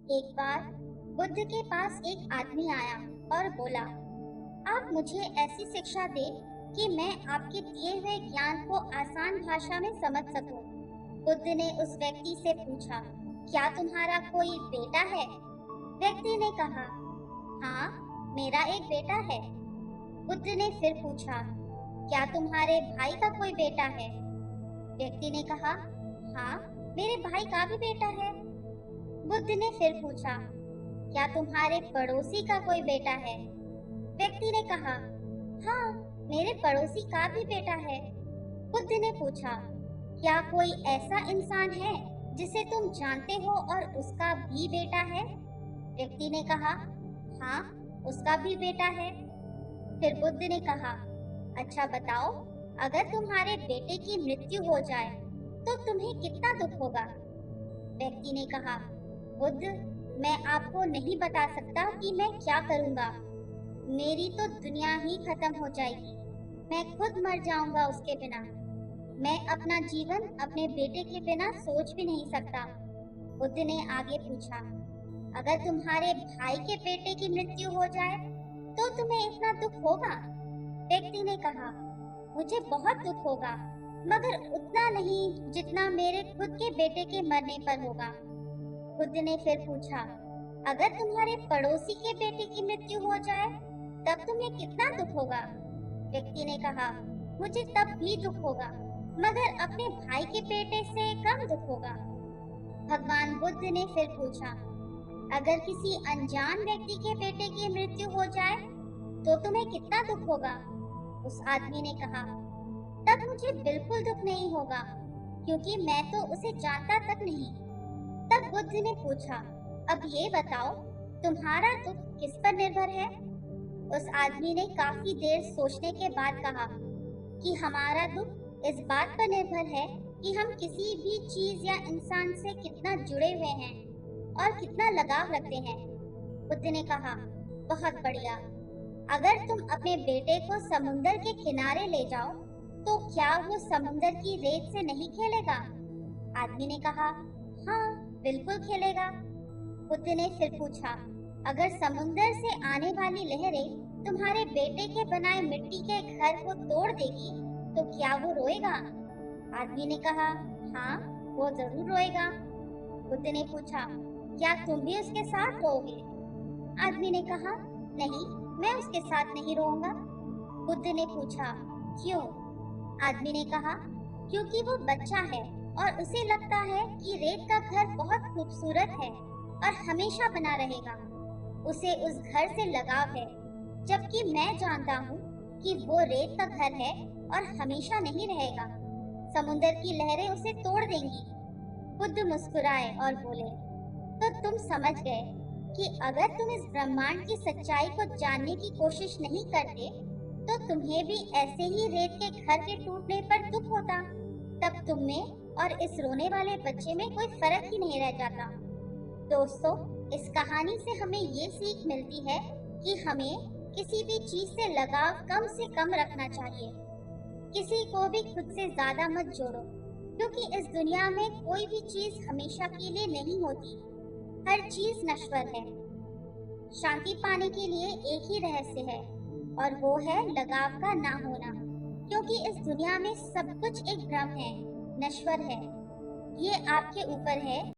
एक बार बुद्ध के पास एक आदमी आया और बोला, आप मुझे ऐसी शिक्षा दे कि मैं आपके दिए हुए ज्ञान को आसान भाषा में समझ सकूं। बुद्ध ने उस व्यक्ति से पूछा, क्या तुम्हारा कोई बेटा है? व्यक्ति ने कहा, हाँ, मेरा एक बेटा है। बुद्ध ने फिर पूछा, क्या तुम्हारे भाई का कोई बेटा है? व्यक्ति ने कहा, हाँ, मेरे भाई का भी बेटा है। बुद्ध ने फिर पूछा, क्या तुम्हारे पड़ोसी का कोई बेटा है? व्यक्ति ने कहा, हाँ, मेरे पड़ोसी का भी बेटा है। बुद्ध ने पूछा, क्या कोई ऐसा इंसान है जिसे तुम जानते हो और उसका भी बेटा है? व्यक्ति ने कहा, हाँ, उसका भी बेटा है। फिर बुद्ध ने कहा, अच्छा बताओ, अगर तुम्हारे बेटे की मृत्यु हो जाए तो तुम्हें कितना दुख होगा? व्यक्ति ने कहा, बुद्ध, मैं आपको नहीं बता सकता कि मैं क्या करूंगा। मेरी तो दुनिया ही खत्म हो जाएगी। मैं खुद मर जाऊंगा उसके बिना। मैं अपना जीवन अपने बेटे के बिना सोच भी नहीं सकता। बुद्ध ने आगे पूछा, अगर तुम्हारे भाई के बेटे की मृत्यु हो जाए तो तुम्हें इतना दुख होगा? व्यक्ति ने कहा, मुझे बहुत दुख होगा, मगर उतना नहीं जितना मेरे खुद के बेटे के मरने पर होगा। बुद्ध ने फिर पूछा, अगर तुम्हारे पड़ोसी के बेटे की मृत्यु हो जाए तब तुम्हें कितना दुख होगा? व्यक्ति ने कहा, मुझे तब भी दुख होगा, मगर अपने भाई के बेटे से कम दुख होगा। भगवान बुद्ध ने फिर पूछा, अगर किसी अनजान व्यक्ति के बेटे की मृत्यु हो जाए तो तुम्हें कितना दुख होगा? उस आदमी ने कहा, तब मुझे बिल्कुल दुख नहीं होगा, क्योंकि मैं तो उसे जानता तक नहीं। तब बुद्ध ने पूछा, अब ये बताओ, तुम्हारा दुख किस पर निर्भर है? उस आदमी ने काफी देर सोचने के बाद कहा कि हमारा दुख इस बात पर निर्भर है कि हम किसी भी चीज या इंसान से कितना जुड़े हुए हैं और कितना लगाव रखते हैं। बुद्ध ने कहा, बहुत बढ़िया। अगर तुम अपने बेटे को समुंदर के किनारे ले जाओ तो क्या वो समुंदर की रेत से नहीं खेलेगा? आदमी ने कहा, हाँ, बिल्कुल खेलेगा। बुद्ध ने फिर पूछा, अगर समुंदर से आने वाली लहरें तुम्हारे बेटे के बनाए मिट्टी के घर को तोड़ देगी तो क्या वो रोएगा? आदमी ने कहा, हाँ, वो जरूर रोएगा। बुद्ध ने पूछा, क्या तुम भी उसके साथ रोओगे? आदमी ने कहा, नहीं, मैं उसके साथ नहीं रोऊंगा। बुद्ध ने पूछा, क्यों? आदमी ने कहा, क्योंकि वो बच्चा है और उसे लगता है कि रेत का घर बहुत खूबसूरत है और हमेशा बना रहेगा। उसे उस घर से लगाव है, जबकि मैं जानता हूँ कि वो रेत का घर है और हमेशा नहीं रहेगा। समुंदर की लहरें उसे तोड़ देंगी। बुद्ध मुस्कुराए और बोले, तो तुम समझ गए कि अगर तुम इस ब्रह्मांड की सच्चाई को जानने की कोशिश नहीं करते तो तुम्हें भी ऐसे ही रेत के घर के टूटने पर दुख होता। तब तुम में और इस रोने वाले बच्चे में कोई फर्क ही नहीं रह जाता। दोस्तों, इस कहानी से हमें ये सीख मिलती है कि हमें किसी भी चीज से लगाव कम से कम रखना चाहिए। किसी को भी खुद से ज्यादा मत जोड़ो, क्योंकि इस दुनिया में कोई भी चीज हमेशा के लिए नहीं होती। हर चीज नश्वर है। शांति पाने के लिए एक ही रहस्य है, और वो है लगाव का ना होना, क्योंकि इस दुनिया में सब कुछ एक भ्रम है, नश्वर है। ये आपके ऊपर है